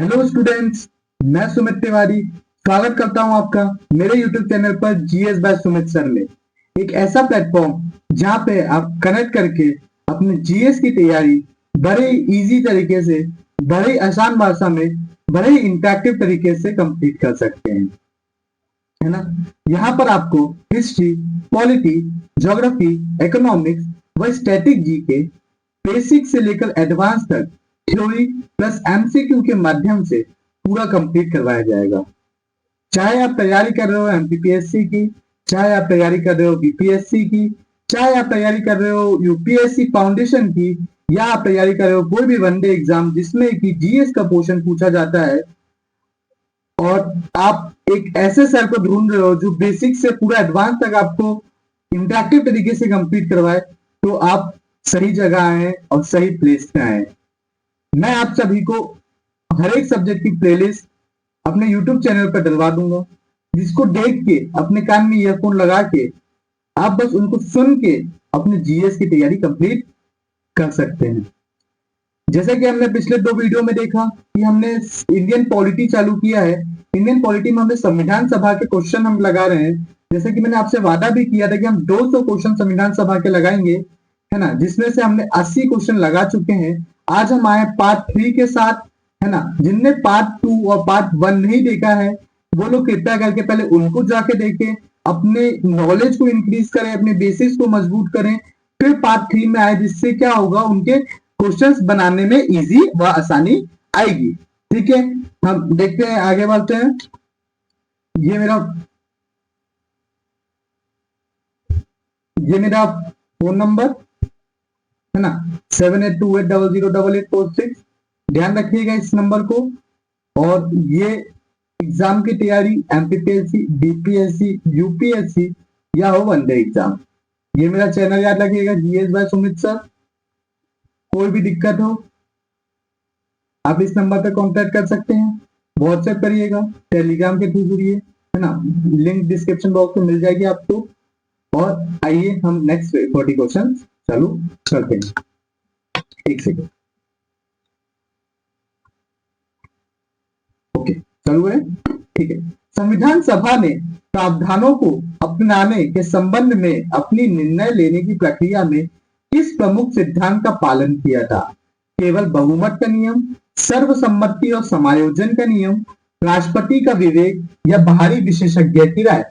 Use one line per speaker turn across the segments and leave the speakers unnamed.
Hello students, मैं सुमित तिवारी स्वागत करता हूं आपका मेरे यूट्यूब चैनल पर जीएस बाय सुमित सर में। एक ऐसा प्लेटफॉर्म जहां पे आप कनेक्ट करके अपने जीएस की तैयारी बड़े इजी तरीके से, बड़े आसान भाषा में, बड़े इंटरेक्टिव तरीके से कंप्लीट कर सकते हैं, है ना। यहाँ पर आपको हिस्ट्री, पॉलिटी, ज्योग्राफी, इकोनॉमिक्स व स्टैटिक जीके बेसिक से लेकर एडवांस तक थ्योरी प्लस एमसीक्यू के माध्यम से पूरा कंप्लीट करवाया जाएगा। चाहे आप तैयारी कर रहे हो एमपीपीएससी की, चाहे आप तैयारी कर रहे हो बीपीएससी की, चाहे आप तैयारी कर रहे हो यूपीएससी फाउंडेशन की, या आप तैयारी कर रहे हो कोई भी वनडे एग्जाम जिसमें कि जीएस का पोर्शन पूछा जाता है, और आप एक ऐसे सर को ढूंढ रहे हो जो बेसिक से पूरा एडवांस तक आपको इंटरेक्टिव तरीके से कंप्लीट करवाए, तो आप सही जगह आए और सही प्लेस पे आए। मैं आप सभी को हर एक सब्जेक्ट की प्लेलिस्ट अपने YouTube चैनल पर डलवा दूंगा, जिसको देख के अपने कान में ईयरफोन लगा के आप बस उनको सुन के अपने जीएस की तैयारी कंप्लीट कर सकते हैं। जैसे कि हमने पिछले 2 वीडियो में देखा कि हमने इंडियन पॉलिटी चालू किया है। इंडियन पॉलिटी में हमें संविधान सभा के क्वेश्चन हम लगा रहे हैं। जैसे कि मैंने आपसे वादा भी किया था कि हम 200 क्वेश्चन संविधान सभा के लगाएंगे, है ना, जिसमें से हमने 80 क्वेश्चन लगा चुके हैं। आज हम आए पार्ट 3 के साथ, है ना। जिनने पार्ट 2 और पार्ट 1 नहीं देखा है वो लोग कृपया करके पहले उनको जाके देखें, अपने नॉलेज को इंक्रीज करें, अपने बेसिक्स को मजबूत करें, फिर पार्ट 3 में आए, जिससे क्या होगा, उनके क्वेश्चंस बनाने में इजी व आसानी आएगी। ठीक है, हम देखते हैं, आगे बढ़ते हैं। ये मेरा फोन नंबर है ना, 7828008846। ध्यान रखिएगा इस नंबर को। और ये एग्जाम की तैयारी एमपीपीएससी, बीपीएससी, यूपीएससी या हो वनडे एग्जाम, ये मेरा चैनल याद रखिएगा, जीएस बाय सुमित सर। कोई भी दिक्कत हो आप इस नंबर पर कांटेक्ट कर सकते हैं, व्हाट्सएप करिएगा, टेलीग्राम के थ्रू जुड़िए, है ना। लिंक डिस्क्रिप्शन बॉक्स में मिल जाएगी आपको। और आइए हम नेक्स्ट 40 क्वेश्चन चालू करते हैं। एक सेकेंड, ओके, चालू है। ठीक है, संविधान सभा ने प्रावधानों को अपनाने के संबंध में अपनी निर्णय लेने की प्रक्रिया में किस प्रमुख सिद्धांत का पालन किया था? केवल बहुमत का नियम, सर्वसम्मति और समायोजन का नियम, राष्ट्रपति का विवेक या बाहरी विशेषज्ञ की राय?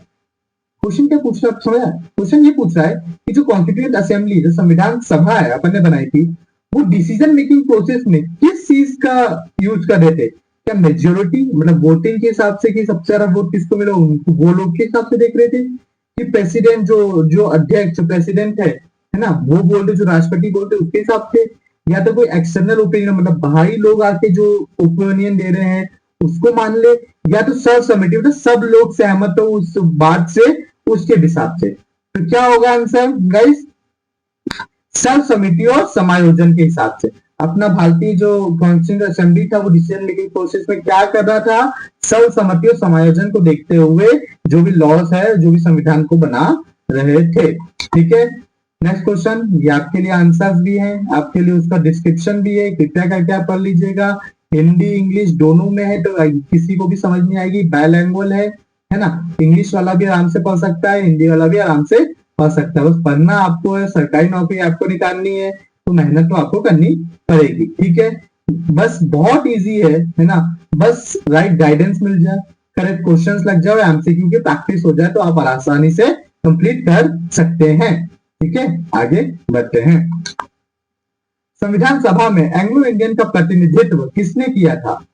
क्वेश्चन क्या पूछ रहा है? क्वेश्चन ये पूछ रहा है कि जो कॉन्स्टिट्यूएंट असेंबली, जो संविधान सभा है अपन ने बनाई थी, वो डिसीजन मेकिंग प्रोसेस में किस चीज का यूज कर रहे थे? क्या मेजोरिटी, मतलब वोटिंग के हिसाब से कि सबसे ज्यादा वोट किसको मिला उनको, वो लोग के हिसाब से देख रहे थे, कि प्रेसिडेंट जो अध्यक्ष, जो प्रेसिडेंट है ना, वो बोलते, जो राष्ट्रपति बोलते उसके हिसाब से, या तो कोई एक्सटर्नल ओपिनियन, मतलब बाहरी लोग आके जो ओपिनियन दे रहे हैं उसको मान ले, या तो सर्व समिति, मतलब सब लोग सहमत हो उस बात से, उसके हिसाब से। तो क्या होगा आंसर गाइस? सर्व समिति और समायोजन के हिसाब से। अपना भारतीय जो कॉन्स्टिट्यूएंट असेंबली था वो डिसीजन मेकिंग प्रोसेस में क्या कर रहा था? सर्व सम्मति और समायोजन को देखते हुए जो भी लॉस है, जो भी संविधान को बना रहे थे। ठीक है, नेक्स्ट क्वेश्चन, ये आपके लिए आंसर्स भी है, आपके लिए उसका डिस्क्रिप्शन भी है, कृपया करके आप पढ़ लीजिएगा। हिंदी इंग्लिश दोनों में है, तो किसी को भी समझ नहीं आएगी, बायलैंग्वेज है ना। इंग्लिश वाला भी आराम से पढ़ सकता है, हिंदी वाला भी आराम से पढ़ सकता है। बस पढ़ना आपको है, सरकारी नौकरी आपको निकालनी है, तो मेहनत तो आपको करनी पड़ेगी। ठीक है, बस बहुत इजी है ना। बस राइट गाइडेंस मिल जाए, करेक्ट क्वेश्चंस लग जाए, एमसीक्यू की प्रैक्टिस हो जाए, तो आप आसानी से कंप्लीट कर सकते हैं। ठीक है, आगे बढ़ते हैं। संविधान सभा में एंग्लो इंडियन का प्रतिनिधित्व किसने किया था?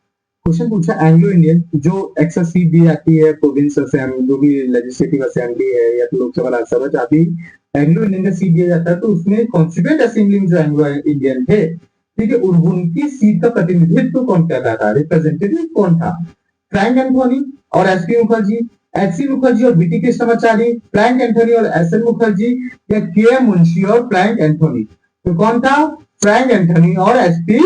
क्वेश्चन पूछा एंग्लो इंडियन, जो एक्सेस सीट दी जाती है प्रोविंस असेंबली, जो भी लेजिस्लेटिव असेंबली है या तो लोकसभा राज्यसभा, जहाँ भी एंग्लो इंडियन का सीट दिया जाता है, तो उसमें कॉन्स्टिट्यूएंट असेंबली में जो एंग्लो इंडियन थे, ठीक है, उनकी सीट का प्रतिनिधित्व कौन कर रहा था? रिप्रेजेंटेटिव कौन था? फ्रैंक एंथोनी और एसपी मुखर्जी, एचसी मुखर्जी और बीटी कृष्णमाचारी, फ्रैंक एंथोनी और एसएन मुखर्जी, या के मुंशी और फ्रैंक एंथोनी? तो कौन था? फ्रैंक एंथोनी और एसपी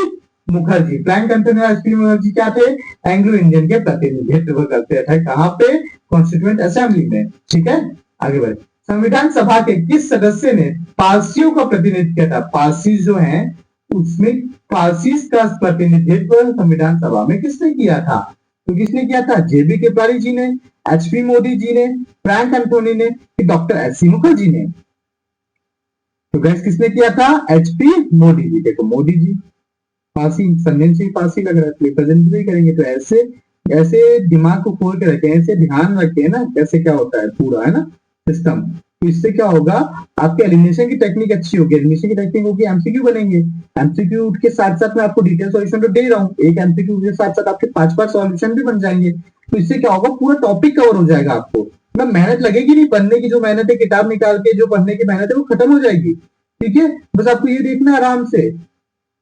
मुखर्जी। फ्रैंक एंथोनी और एसपी मुखर्जी क्या थे? एंग्लो इंडियन के प्रतिनिधित्व करते थे। कहां पे? कॉन्स्टिट्यूएंट असेंबली में। ठीक है, आगे बढ़े। संविधान सभा के किस सदस्य ने पारसियों का प्रतिनिधित्व किया था? पारसी जो हैं उसमें फासिस्ट का प्रतिनिधित्व संविधान सभा में किसने किया था? तो किसने किया था? जेबी कृपलानी जी ने, एचपी मोदी जी ने, फ्रैंक एंथोनी ने, डॉक्टर एस.सी. मुखर्जी ने? तो गैस किसने किया था? एचपी मोदी जी। देखो मोदी जी फांसी, संदेश से फांसी लग रहा है, रिप्रेजेंट भी करेंगे। तो ऐसे ऐसे दिमाग को खोल के रखें, ऐसे ध्यान रखें ना कैसे क्या होता है पूरा, है ना सिस्टम। तो इससे क्या होगा, आपके एलिमिनेशन की टेक्निक अच्छी होगी। एलिमिनेशन की टेक्निक होगी, एमसीक्यू बनेंगे। एमसीक्यू के साथ साथ मैं आपको डिटेल सॉल्यूशन तो दे रहा हूँ, एक एमसीक्यू के साथ साथ आपके 5 सॉल्यूशन भी बन जाएंगे। तो इससे क्या होगा, पूरा टॉपिक कवर हो जाएगा आपको ना, मेहनत लगेगी नहीं। पढ़ने की जो मेहनत है, किताब निकाल के जो पढ़ने की मेहनत है वो खत्म हो जाएगी। ठीक है, बस आपको ये देखना आराम से,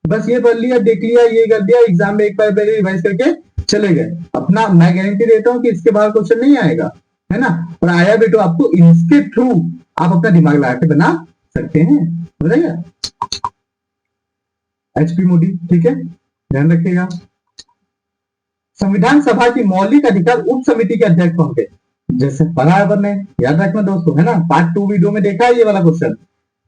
बस ये पढ़ लिया, देख लिया, ये कर दिया, एग्जाम में एक बार पहले रिवाइज करके चले गए अपना। मैं गारंटी देता हूँ कि इसके बाद क्वेश्चन नहीं आएगा, है ना। और आया भी तो आपको इसके थ्रू आप अपना दिमाग लगा के बना सकते हैं, हो जाएगा। एचपी मोदी, ठीक है, ध्यान रखिएगा। संविधान सभा की मौलिक अधिकार उप समिति के अध्यक्ष कौन थे? जैसे पढ़ा है अपन ने, याद रखना दोस्तों, है ना। पार्ट 2 वीडियो में देखा है ये वाला क्वेश्चन।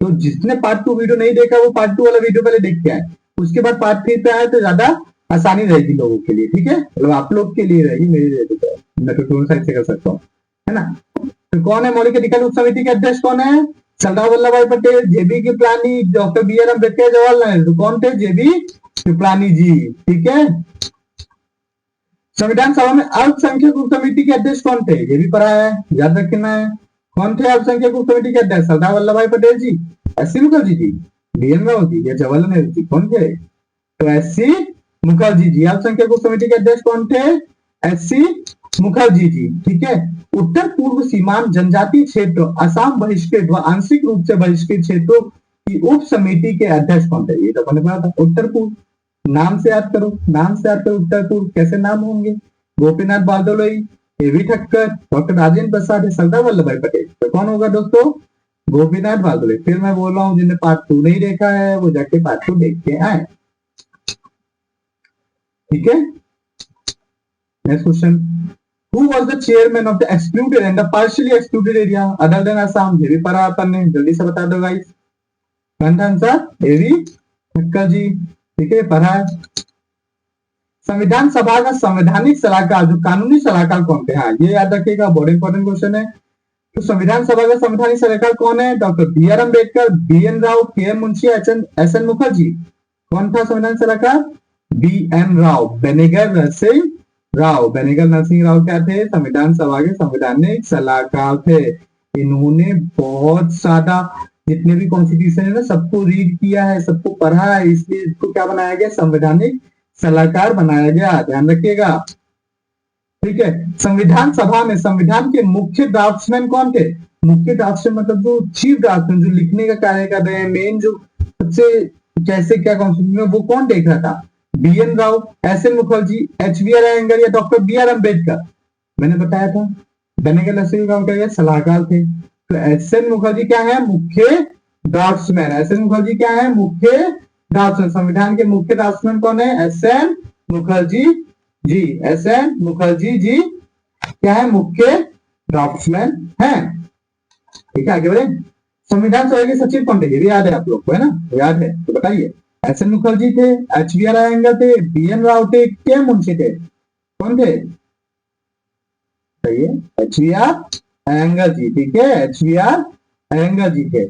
तो जिसने पार्ट 2 वीडियो नहीं देखा वो पार्ट 2 वाला वीडियो पहले देख के आए, उसके बाद पार्ट 3 पे आए तो ज्यादा आसानी रहेगी लोगों के लिए। ठीक है, मतलब आप लोग के लिए रहेगी, मेरी रहेगी तो मैं तो दोनों साइड से कर सकता हूँ, है ना। तो कौन है मौलिक अधिकार उप समिति के अध्यक्ष? कौन है? सरदार वल्लभ भाई पटेल, जेबी कृपलानी, डॉक्टर बी.आर. अम्बेडकर, जवाहरलाल नेहरू। कौन थे? जेबी कृपलानी जी। ठीक है। संविधान सभा में अल्पसंख्यक उप समिति के अध्यक्ष कौन थे? ये भी पढ़ा है, याद रखना है। कौन थे अल्पसंख्यक उप समिति के अध्यक्ष? सरदार वल्लभ भाई पटेल जी, एस.सी. मुखर्जी जी, डी.एन. राव जी या जवाहरलाल नेहरू जी? कौन थे? तो एस.सी. मुखर्जी जी। अल्पसंख्यक उप समिति के अध्यक्ष कौन थे? एस.सी. मुखर्जी जी। ठीक है। उत्तर पूर्व सीमांत जनजातीय क्षेत्र, असम बहिष्कृत व आंशिक रूप से बहिष्कृत क्षेत्रों की उप समिति के अध्यक्ष कौन थे? ये तो मैंने पढ़ा था, उत्तर पूर्व। नाम से याद करो, नाम से याद करो, उत्तर पूर्व कैसे नाम होंगे? गोपीनाथ बारदोलोई, ए.वी. ठक्कर, डॉक्टर राजेंद्र प्रसाद, सरदार वल्लभ भाई पटेल। तो कौन होगा दोस्तों? गोपीनाथ बारदोलोई। फिर मैं बोल रहा हूँ जिन्हें पार्ट 2 नहीं देखा है वो जाके पार्ट 2 देख के आए। ठीक है। Next question, who was the chairman of the excluded and the partially excluded area other than Assam? ये भी पढ़ा अपन ने, जल्दी से बता दो guys. Answer A V. Thakkar ji. ठीक है, पढ़ा है। संविधान सभा का संवैधानिक सलाहकार, जो कानूनी सलाहकार कौन थे? हाँ ये याद रखिएगा, बहुत इंपॉर्टेंट क्वेश्चन है। तो संविधान सभा का संवैधानिक सलाहकार कौन है? Doctor B R. Ambedkar, B N. Rao, K M. Munshi, S N. Mukherjee. कौन था संविधान सलाहकार? बी.एन. राव, बेनेगल नरसिंह राव। बेनेगल नरसिंह राव क्या थे? संविधान सभा के संवैधानिक सलाहकार थे। इन्होंने बहुत ज्यादा जितने भी कॉन्स्टिट्यूशन है ना सबको रीड किया है, सबको पढ़ा है, इसलिए इसको क्या बनाया गया? संवैधानिक सलाहकार बनाया गया, ध्यान रखिएगा। ठीक है। संविधान सभा में संविधान के मुख्य ड्राफ्ट्समैन कौन थे? मुख्य ड्राफ्ट्समैन मतलब जो चीफ ड्राफ्ट्समैन, जो लिखने का कार्य कर रहे हैं, मेन जो सबसे कैसे क्या कॉन्स्टिट्यूशन वो कौन देख रहा था? बी.एन. राव, एस.एन. मुखर्जी, एच.बी.आर. अयंगर या डॉक्टर बी.आर. अम्बेडकर? मैंने बताया था बेनेगल नरसिंह राव क्या सलाहकार थे। तो एस.एन. मुखर्जी क्या है? मुख्य ड्राफ्ट्समैन। एस.एन. मुखर्जी क्या है? मुख्य ड्राफ्ट्समैन। संविधान के मुख्य ड्राफ्ट्समैन कौन है? एस.एन. मुखर्जी जी। एस.एन. मुखर्जी जी क्या है? मुख्य ड्राफ्ट्समैन है। ठीक है, आगे बढ़े। संविधान सभा के सचिव कौन थे? ये भी याद है आप लोग को, है ना, याद है तो बताइए। एस.एन. मुखर्जी थे, एच.बी.आर. अयंगर थे, बी.एन. राव थे, के मुंशी थे? कौन थे? एच.बी.आर. अयंगर जी। ठीक है, एच.बी.आर. अयंगर जी थे।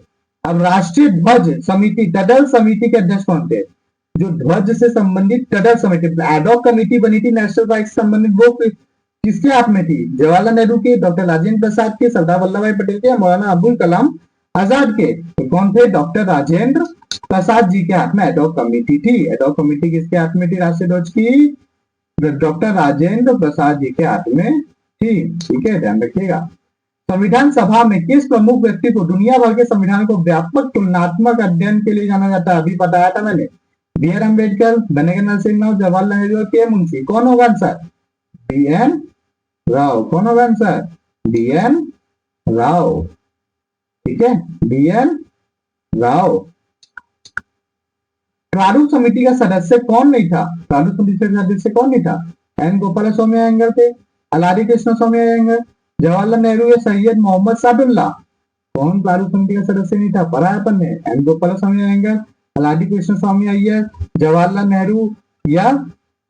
अब राष्ट्रीय ध्वज समिति, टडल समिति के अध्यक्ष कौन थे? जो ध्वज से संबंधित टडल समिति एडॉक कमेटी बनी थी नेशनल फ्लैग से संबंधित, वो किसके हाथ में थी? जवाहरलाल नेहरू के, डॉक्टर राजेंद्र प्रसाद के, सरदार वल्लभ भाई पटेल के, मौलाना अब्दुल कलाम आजाद के? तो कौन थे? डॉक्टर राजेंद्र प्रसाद जी के हाथ में एडॉक कमेटी थी। एडॉक कमेटी किसके हाथ में थी? राष्ट्रीय ध्वज की डॉक्टर राजेंद्र प्रसाद जी के हाथ में थी। ठीक है, ध्यान रखिएगा। संविधान सभा में किस प्रमुख व्यक्ति को दुनिया भर के संविधान को व्यापक तुलनात्मक अध्ययन के लिए जाना जाता है? अभी बताया था मैंने, बी.आर. अम्बेडकर, बेनेगल नरसिंह राव, जवाहरलाल नेहरू और के मुंशी। कौन होगा आंसर? बी.एन. राव। कौन होगा आंसर? बी.एन. राव। ठीक है, बी.एन. राव। प्रारूप समिति का सदस्य कौन नहीं था? प्रारूप समिति का सदस्य कौन नहीं था? एन गोपाल स्वामी अयंगर थे, अलारी कृष्ण स्वामी अयंगर, जवाहरलाल नेहरू या सैयद मोहम्मद सादुल्ला? कौन प्रारूप समिति का सदस्य नहीं था? पढ़ा है अपन ने, एन गोपाल स्वामी अयंगर, अलादी कृष्ण स्वामी अय्यर, जवाहरलाल नेहरू या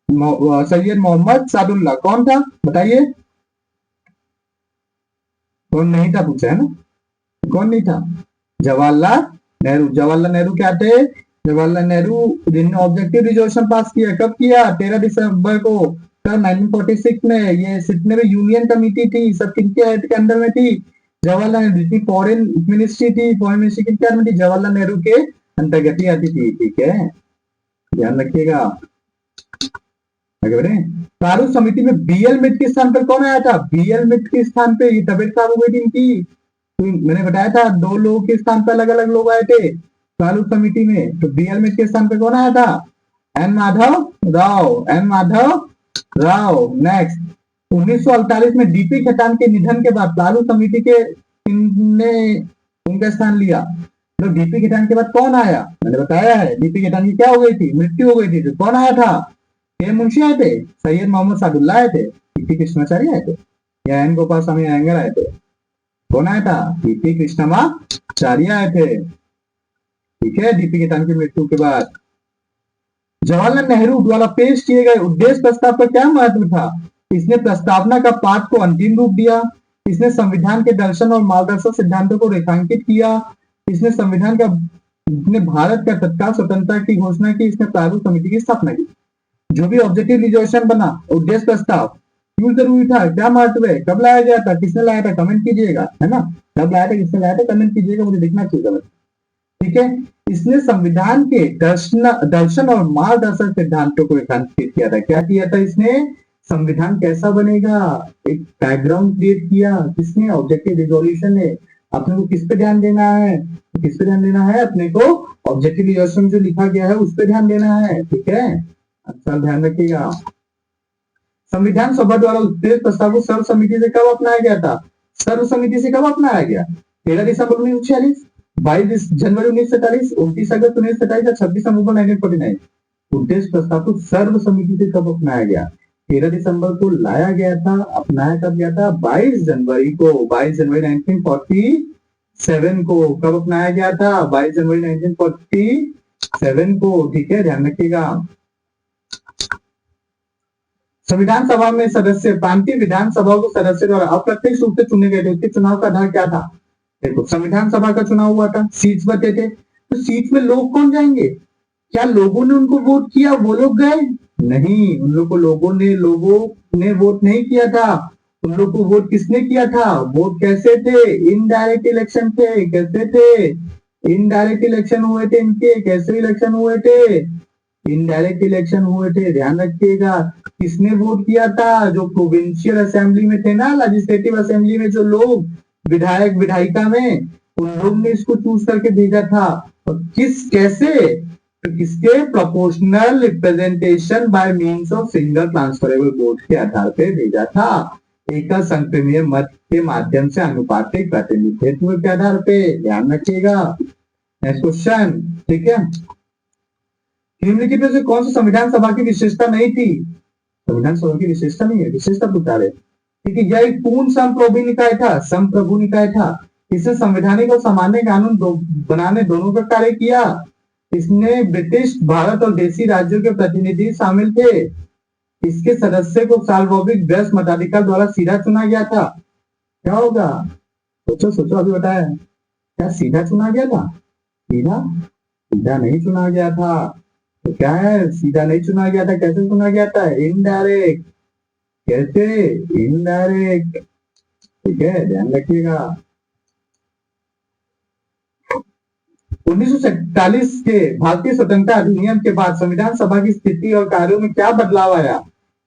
सैयद मोहम्मद सादुल्ला? कौन था बताइए? कौन नहीं था पूछा है ना, कौन नहीं था? जवाहरलाल नेहरू। जवाहरलाल नेहरू क्या थे? जवाहरलाल नेहरू जिन्होंने ऑब्जेक्टिव रिजोल्यूशन पास किया, कब किया? 13 दिसंबर को 1946 में। ये जितने भी यूनियन कमेटी थी सब किनके हेड के अंडर में थी? जवाहरलाल नेहरू। जितनी फॉरेन मिनिस्ट्री थी, फॉरेन मिनिस्ट्री किनके अंडर में थी? जवाहरलाल नेहरू के अंतर्गत ही आती थी। ठीक है, ध्यान रखिएगा। आगे बढ़े। प्रारूप समिति में बीएल मिट के स्थान पर कौन आया था? बीएल मिट के स्थान पे, ये तबियत खराब हो गई थी इनकी, तो मैंने बताया था 2 लोगों के स्थान पर अलग अलग लोग आए थे प्रारूप समिति में। तो बीएल मिट के स्थान पर कौन आया था? N Madhav Rao. N Madhav Rao. Next, 1948 में डीपी खेतान के निधन के बाद प्रारूप समिति के ने उनका स्थान लिया। तो डीपी खेतान के बाद कौन आया? मैंने बताया है, डीपी खेतान की क्या हो गई थी? मृत्यु हो गई थी। तो कौन आया था? के मुंशी आए थे, सैयद मोहम्मद सादुल्ला आए थे, टीपी कृष्णाचार्य आए थे, या एन गोपाल स्वामी अयंगर आए थे? कौन आया था? टीपी कृष्णाचार्य आए थे। ठीक है, डीपी खेतान की मृत्यु के बाद। जवाहरलाल नेहरू द्वारा पेश किए गए उद्देश्य प्रस्ताव का क्या महत्व था? इसने प्रस्तावना का पाठ को अंतिम रूप दिया, इसने संविधान के दर्शन और मार्गदर्शक सिद्धांतों को रेखांकित किया, इसने संविधान का इसने भारत का तत्काल स्वतंत्रता की घोषणा की, इसने प्रारूप समिति की स्थापना की। जो भी ऑब्जेक्टिव रिजोल्यूशन बना, उद्देश्य प्रस्ताव क्यों जरूरी था, क्या महत्व है, कब लाया गया था, किसने लाया था, कमेंट कीजिएगा, है ना? कब लाया था, किसने लाया था, कमेंट कीजिएगा, मुझे देखना चाहिए। ठीक है, इसने संविधान के दर्शन और मार्गदर्शक सिद्धांतों को रेखांकित किया था। क्या किया था इसने? संविधान कैसा बनेगा, एक बैकग्राउंड क्रिएट किया। किसने? ऑब्जेक्टिव रिजोल्यूशन ने। अपने को किस पे ध्यान देना है? किस पे ध्यान देना है? अपने को ऑब्जेक्टिव रिजोल्यूशन जो लिखा गया है उस पे ध्यान देना है। ठीक है, अच्छा ध्यान रखिएगा। संविधान सभा द्वारा उद्देश्य प्रस्ताव को सर्व समिति से कब अपनाया गया था? सर्व समिति से कब अपनाया गया? 13 दिसंबर 1946, 22 जनवरी 1947, 29 अगस्त 1947 या 26 नवंबर 1949? उद्देश्य प्रस्ताव को सर्व समिति से कब अपनाया गया? 13 दिसंबर को लाया गया था, अपनाया कब गया था? 22 जनवरी को, 22 जनवरी 1947 को। कब अपनाया गया था? 22 जनवरी 1947 को। ठीक है, ध्यान रखिएगा। संविधान सभा में सदस्य प्रांतीय विधानसभा के सदस्य द्वारा अप्रत्यक्ष रूप से चुने गए थे। उसके चुनाव का आधार क्या था? देखो, संविधान सभा का चुनाव हुआ था, सीट्स बचे थे, तो सीट में लोग कौन जाएंगे? क्या लोगों ने उनको वोट किया, वो लोग गए? नहीं, उन लोगों ने वोट नहीं किया था। उन लोग को वोट किसने किया था? वोट कैसे थे? इनडायरेक्ट इलेक्शन थे। कैसे थे? इनडायरेक्ट इलेक्शन हुए थे इनके। कैसे इलेक्शन हुए थे? इनडायरेक्ट इलेक्शन हुए थे, ध्यान रखिएगा। किसने वोट किया था? जो प्रोविंशियल असेंबली में थे ना, लेजिस्लेटिव असेंबली में जो लोग विधायक विधायिका में, उन लोग ने इसको चूज करके भेजा था। और कैसे? तो किसके? Proportional representation by means of single transferable vote के आधार पर भेजा था। एकल संक्रमणीय मत के माध्यम से अनुपातिक प्रतिनिधित्व के आधार पे, ध्यान रखिएगा। Next question. ठीक है, निम्नलिखित में से कौन सी संविधान सभा की विशेषता नहीं थी? संविधान सभा की विशेषता नहीं है, विशेषता बता रहे। ठीक है, यह एक पूर्ण संप्रभु निकाय था, संप्रभु निकाय था। इसने संवैधानिक और सामान्य कानून बनाने दोनों का कार्य किया। इसने ब्रिटिश, भारत और देशी राज्यों के प्रतिनिधि शामिल थे। इसके सदस्य को सार्वभौमिक व्यस्त मताधिकार द्वारा सीधा चुना गया था। क्या होगा? सोचो सोचो, अभी बताया। क्या सीधा चुना गया था? सीधा सीधा नहीं चुना गया था। तो क्या है? सीधा नहीं चुना गया था। कैसे चुना गया था? इनडायरेक्ट। कैसे? इनडायरेक्ट। ठीक है, ध्यान रखिएगा। 1947 के भारतीय स्वतंत्रता अधिनियम के बाद संविधान सभा की स्थिति और कार्यों में क्या बदलाव आया?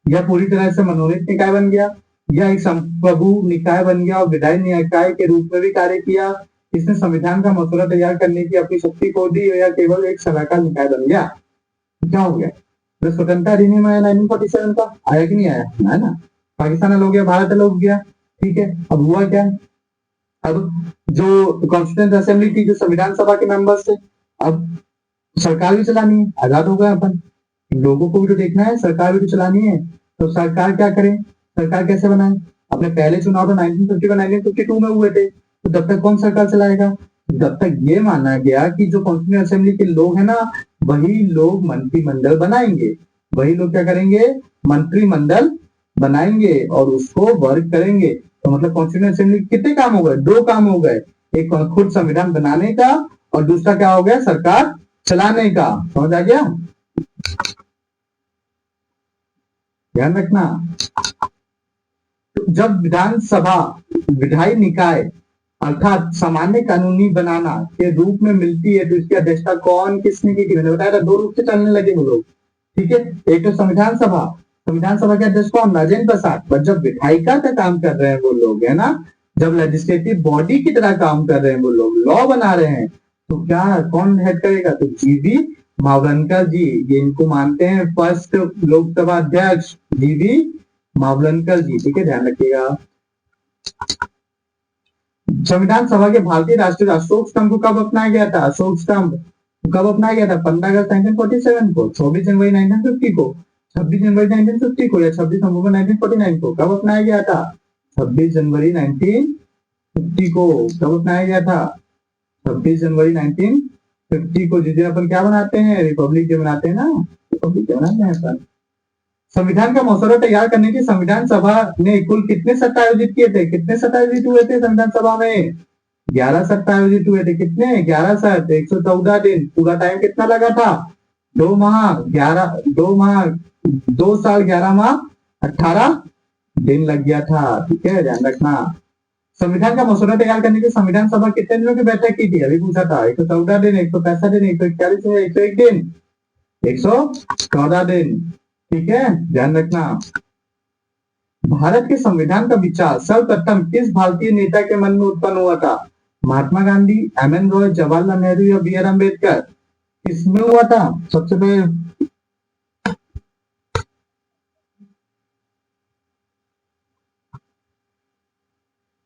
यह पूरी तरह से मनोनीत निकाय बन गया, यह एक संप्रभु निकाय बन गया और विधायी निकाय के रूप में भी कार्य किया। इसने संविधान का मसौदा तैयार करने की अपनी शक्ति खो दी, या केवल एक सलाहकार निकाय बन गया? क्या हो गया? जो स्वतंत्रता अधिनियम आया 1947 का, आया कि नहीं आया? है ना। पाकिस्तान अलग हो गया, भारत अलग हो गया। ठीक है, अब हुआ क्या? अब जो कॉन्स्टिट्यूंट असेंबली थी, जो संविधान सभा के मेंबर्स थे, अब सरकार भी चलानी है, आजाद हो गए अपन। लोगों को भी तो देखना है, सरकार भी तो चलानी है। तो सरकार क्या करे? सरकार कैसे बनाए? अपने पहले चुनाव तो 1950 1952 में हुए थे, तो तब तक कौन सरकार चलाएगा? जब तक ये माना गया कि जो कॉन्स्टिट्यूएंट असेंबली के लोग हैं ना, वही लोग मंत्रिमंडल बनाएंगे, वही लोग क्या करेंगे, मंत्रिमंडल बनाएंगे और उसको वर्क करेंगे। तो मतलब कॉन्स्टिट्यूएंट असेंबली कितने काम हो गए, दो काम हो गए, एक खुद संविधान बनाने का और दूसरा क्या हो गया, सरकार चलाने का। समझ आ गया, ध्यान रखना। जब विधानसभा विधायी निकाय अर्थात सामान्य कानूनी बनाना के रूप में मिलती है तो इसकी अध्यक्षता कौन किसने की, मैंने बताया था दो रूप से चलने लगे वो लोग, ठीक है। एक तो संविधान सभा, संविधान सभा के अध्यक्ष कौन, राजेंद्र प्रसाद। पर जब विधायिका का काम कर रहे हैं वो लोग, है ना, जब लेजिस्लेटिव बॉडी की तरह काम कर रहे हैं वो लोग, लॉ बना रहे हैं, तो क्या कौन हेड करेगा, तो जीवी मावलंकर जी, ये इनको मानते हैं फर्स्ट लोकसभा अध्यक्ष, जीवी मावलंकर जी, ठीक है, ध्यान रखिएगा। संविधान सभा के भारतीय राष्ट्रीय अशोक स्तंभ को कब अपनाया गया था, अशोक स्तंभ कब अपनाया गया था, 15 अगस्त 1947 को, 24 जनवरी 1950 को, 26 जनवरी 1950 को, या 26 नवंबर 1949 को, कब अपनाया गया था, 26 जनवरी 1950 को, कब अपनाया गया था, 26 जनवरी 1950 को, जिस दिन अपन क्या बनाते हैं, रिपब्लिक डे मनाते हैं ना, रिपब्लिक डे मनाते हैं अपन। संविधान का मसौदा तैयार करने की संविधान सभा ने कुल कितने सत्र आयोजित किए थे, कितने सत्र आयोजित हुए थे संविधान सभा में, 11 सत्र आयोजित हुए थे, कितने, 11 सत्र, 114 दिन, पूरा टाइम कितना लगा था, 2 माह 11, 2 माह 2 साल 11 माह 18 दिन लग गया था, ठीक है, ध्यान रखना। संविधान का मसौदा तैयार करने की संविधान सभा कितने दिनों की बैठक की थी, अभी पूछा था, 114 दिन, 165 दिन, 141 दिन, 101 दिन, 114 दिन, ठीक है, ध्यान रखना। भारत के संविधान का विचार सर्वप्रथम किस भारतीय नेता के मन में उत्पन्न हुआ था, महात्मा गांधी, एम.एन. रॉय, जवाहरलाल नेहरू या बी.आर. अम्बेडकर, किसमें हुआ था सबसे पहले,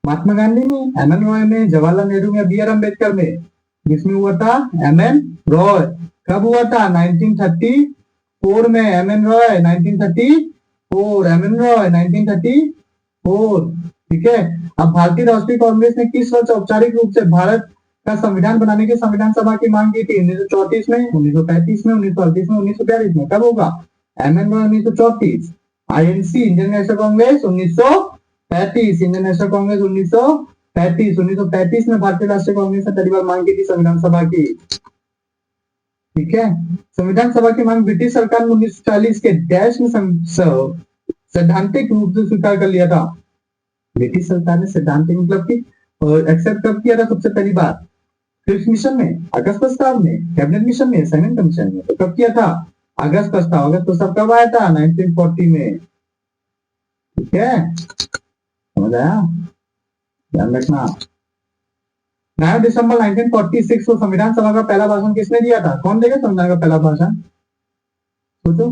महात्मा गांधी में, एम.एन. रॉय में, जवाहरलाल नेहरू में, बी.आर. अम्बेडकर में, किसमें हुआ था, एम.एन. रॉय। कब हुआ था, 1934 में, एम.एन. रॉय 1934, एम.एन. रॉय 1934, ठीक है। अब भारतीय राष्ट्रीय कांग्रेस ने किस वर्ष औपचारिक रूप से भारत का संविधान बनाने की संविधान सभा की मांग की थी, 1934 में, 1935 में, 1938 में, 1942 में, कब होगा, M.N.. Roy 1934, INC Indian national Congress 1935, Indian national Congress 1935, 1935 में भारतीय राष्ट्रीय कांग्रेस ने पहली बार मांग की थी संविधान सभा की, ठीक है। संविधान सभा की मांग ब्रिटिश सरकार ने 1940 के डैश में सैद्धांतिक रूप से स्वीकार कर लिया था, ब्रिटिश सरकार ने सैद्धांतिक मतलब की और एक्सेप्ट कब किया था सबसे पहली बार, फिफ्थ मिशन में, अगस्त प्रस्ताव में, कैबिनेट मिशन में, साइमन कमीशन में, तो कब किया था, अगस्त प्रस्ताव, अगस्त प्रस्ताव कब आया था, 1940 में, ठीक है, समझ आया, ध्यान रखना। 9 दिसंबर 1946 को संविधान सभा का पहला भाषण किसने दिया था, कौन देगा संविधान का पहला भाषण, सोचो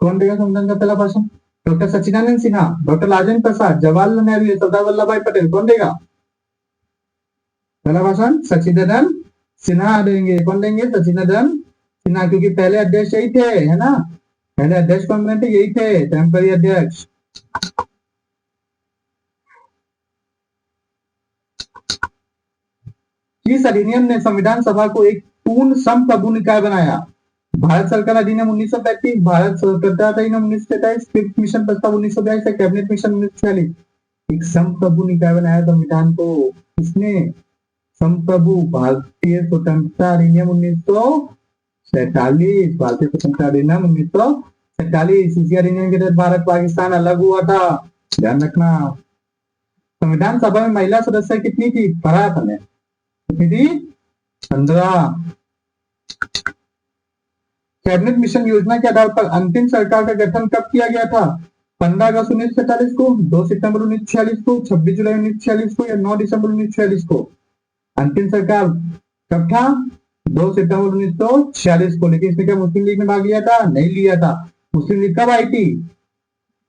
कौन देगा संविधान का पहला भाषण, डॉक्टर सच्चिदानंद सिन्हा, डॉक्टर राजेंद्र प्रसाद, जवाहरलाल नेहरू, सरदार वल्लभ भाई पटेल, कौन देगा पहला भाषण, सच्चिदानंद सिन्हा देंगे, कौन देंगे, सच्चिदानंद सिन्हा, क्योंकि पहले अध्यक्ष यही थे, है ना, पहले अध्यक्ष कौन बने थे, यही थे, टेम्पररी अध्यक्ष। किस अधिनियम ने संविधान सभा को एक पूर्ण संप्रभु निकाय बनाया, भारत सरकार अधिनियम 1935, भारत स्वतंत्रता अधिनियम 1943, फिफ्थ मिशन प्रस्ताव 1942, कैबिनेट मिशन 1946, एक संप्रभु निकाय बनाया संविधान को, किसने, संप्रभु, भारतीय स्वतंत्रता अधिनियम 1947, भारतीय स्वतंत्रता अधिनियम 1947, इसी अधिनियम के तहत भारत पाकिस्तान अलग हुआ था, ध्यान रखना। संविधान सभा में महिला सदस्य कितनी थी, पढ़ा था, कितनी थी, 15। कैबिनेट मिशन योजना के आधार पर अंतिम सरकार का गठन कब किया गया था, 15 अगस्त 1947 को, 2 सितंबर 1946 को, 26 जुलाई 1946 को, या 9 दिसंबर 1946 को, अंतिम सरकार कब था, 2 सितंबर 1946 को। लेकिन इसमें क्या मुस्लिम लीग ने भाग लिया था, नहीं लिया था। मुस्लिम लीग कब आई थी,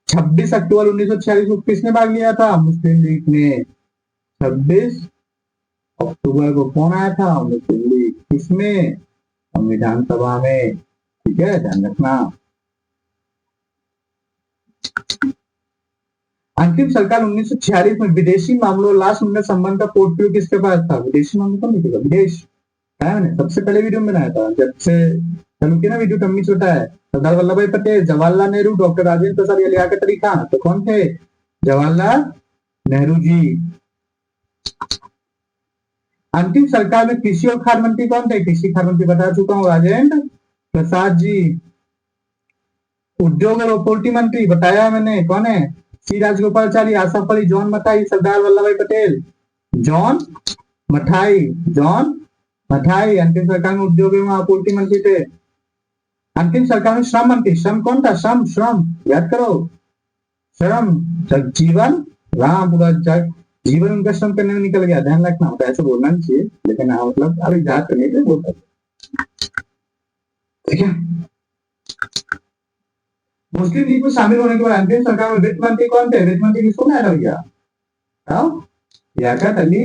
26 अक्टूबर 1946 को, किसने भाग लिया था, मुस्लिम लीग ने, 26 अक्टूबर को कौन आया था, मुस्लिम लीग, किसमें, संविधान सभा में, ठीक है, ध्यान रखना। अंतिम सरकार 1946 में विदेशी मामलों लास्ट मिनट संबंध का पोर्टफोलियो किसके पास था? विदेशी मामलों का नहीं, विदेश है। मैंने सबसे पहले वीडियो में बनाया था, जब से चालू किया ना वीडियो, कमी छोटा है। सरदार वल्लभ भाई पटेल, जवाहरलाल नेहरू, डॉक्टर राजेंद्र प्रसाद या लियाकत अली खान। तो कौन थे? जवाहरलाल नेहरू जी। अंतिम सरकार में कृषि और खाद्य मंत्री कौन थे? कृषि खाद्य मंत्री बता चुका हूँ, राजेंद्र प्रसाद जी। उद्योग और पोल्ट्री मंत्री बताया मैंने, कौन है? C Rajagopalachari, Asaf Ali, John Mathai, Sardar Vallabh bhai Patel. John Mathai, John Mathai. अंतिम सरकार में उद्योग एवं आपूर्ति मंत्री थे। अंतिम सरकार में श्रम मंत्री, श्रम कौन था? श्रम, श्रम याद करो, श्रम जगजीवन राम। पूरा जीवन उनका श्रम करने में निकल गया, ध्यान रखना। होता ऐसे बोलना नहीं चाहिए, लेकिन हाँ मतलब अभी याद करने के लिए बोलता, ठीक है। मुस्लिम लीग में शामिल होने के बाद अंतिम सरकार में वित्त मंत्री कौन थे? वित्त मंत्री किसको बनाया भैया? लियाकत अली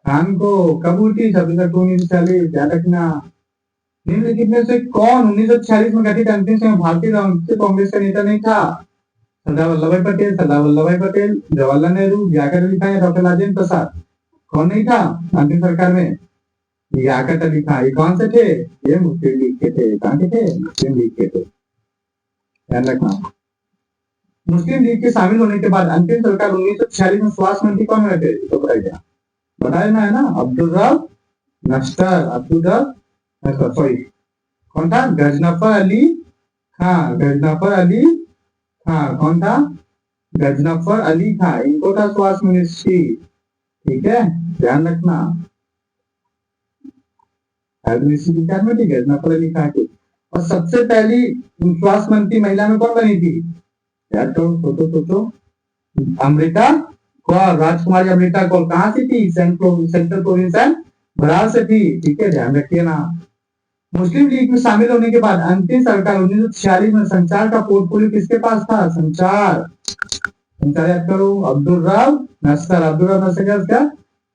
खान को। कब हुई थी? 1940, ध्यान रखना। निम्नलिखित में से कौन 1946 में गठित अंतिम समय भारतीय राष्ट्रीय कांग्रेस का नेता नहीं था? सरदार वल्लभ भाई पटेल, सरदार वल्लभ भाई पटेल, जवाहरलाल नेहरू, लियाकत अली खान या डॉक्टर राजेंद्र प्रसाद। कौन नहीं था अंतिम सरकार में? लियाकत अली खान। ये कौन से थे? ये मुस्लिम लीग के थे। कहाँ के थे? मुस्लिम लीग के थे, ध्यान रखना। मुस्लिम लीग के शामिल होने के बाद अंतिम सरकार 1946 में स्वास्थ्य मंत्री कौन बने थे? तो बताया ना, है ना, अब्दुल रब नस्तर, अब्दुल रब सॉरी कौन था? गजनफर अली खान, गजनफर अली खान। कौन था? गजनफर अली खान, इनको था स्वास्थ्य मिनिस्ट्री, ठीक है, ध्यान रखना। गजनफर अली खान की। और सबसे पहली स्वास्थ्य मंत्री महिला में कौन बनी थी? याद करो, सोचो। अमृता कौर, राजकुमारी अमृता कौर। कहाँ से थी? सेंट्रल प्रोविंस बरार से थी, ठीक है, ध्यान रखिए ना। मुस्लिम लीग में शामिल होने के बाद अंतिम सरकार 1946 में संचार का पोर्टफोलियो किसके पास था? संचार याद करो, अब्दुल रब नस्तर। अब्दुल रब नस्तर का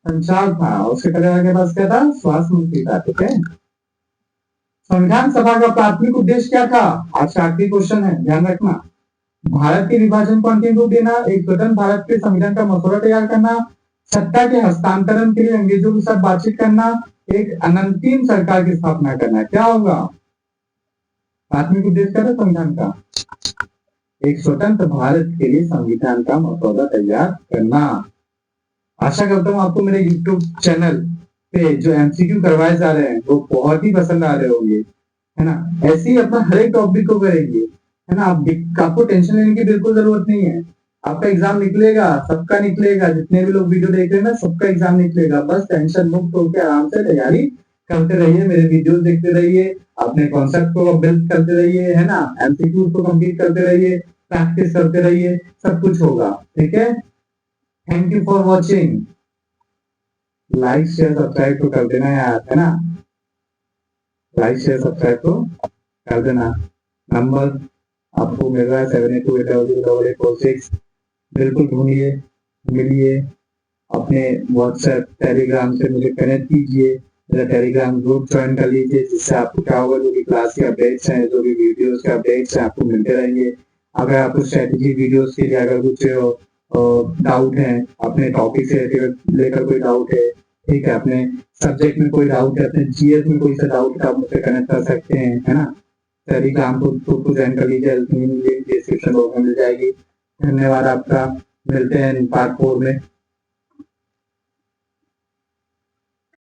संचार था। उसके के पास क्या था? स्वास्थ्य मंत्री था, ठीक है। संविधान सभा का प्राथमिक उद्देश्य क्या था? आज का आखिरी क्वेश्चन है, ध्यान रखना। भारत के विभाजन को अंतिम रूप देना, एक स्वतंत्र भारत के संविधान का मसौदा तैयार करना, सत्ता के हस्तांतरण के लिए अंग्रेजों के साथ बातचीत करना, एक अनंतिम सरकार की स्थापना करना। क्या होगा? प्राथमिक उद्देश्य क्या था संविधान का? एक स्वतंत्र भारत के लिए संविधान का मसौदा तैयार करना। आशा करता हूँ आपको मेरे YouTube चैनल पे जो MCQ करवाए जा रहे हैं वो बहुत ही पसंद आ रहे होंगे, है ना। ऐसे ही अपना हर एक टॉपिक को करेंगे, है ना। आपको टेंशन लेने की बिल्कुल जरूरत नहीं है। आपका एग्जाम निकलेगा, सबका निकलेगा, जितने भी लोग वीडियो देख रहे हैं ना, सबका एग्जाम निकलेगा। बस टेंशन मुक्त होकर आराम से तैयारी करते रहिए, मेरे वीडियोस देखते रहिए, अपने कॉन्सेप्ट को बिल्ड करते रहिए, है ना। MCQ को कंप्लीट करते रहिए, प्रैक्टिस करते रहिए, सब कुछ होगा, ठीक है। Thank you for watching. Like share subscribe तो कर देना यार, है ना। लाइक शेयर सब्सक्राइब तो कर देना। नंबर आपको मिल रहा है 7828008846। बिल्कुल ढूंढिए, मिलिए, अपने व्हाट्सएप टेलीग्राम से मुझे कनेक्ट कीजिए, मेरा टेलीग्राम ग्रुप ज्वाइन कर लीजिए, जिससे आपको क्या होगा, जो भी क्लास के अपडेट्स हैं, जो भी वीडियोस के अपडेट्स हैं, आपको मिलते रहेंगे। अगर आपको स्ट्रेटेजी वीडियोस के लिए अगर कुछ डाउट है, अपने टॉपिक से लेकर कोई डाउट है, ठीक है, अपने सब्जेक्ट में कोई डाउट है, अपने GS में कोई सा डाउट है, आप मुझसे कनेक्ट कर सकते हैं, है ना। टेलीग्राम को ज्वाइन कर लीजिए, डिस्क्रिप्शन बॉक्स में मिल जाएगी। धन्यवाद आपका, मिलते हैं पार्ट 4 में।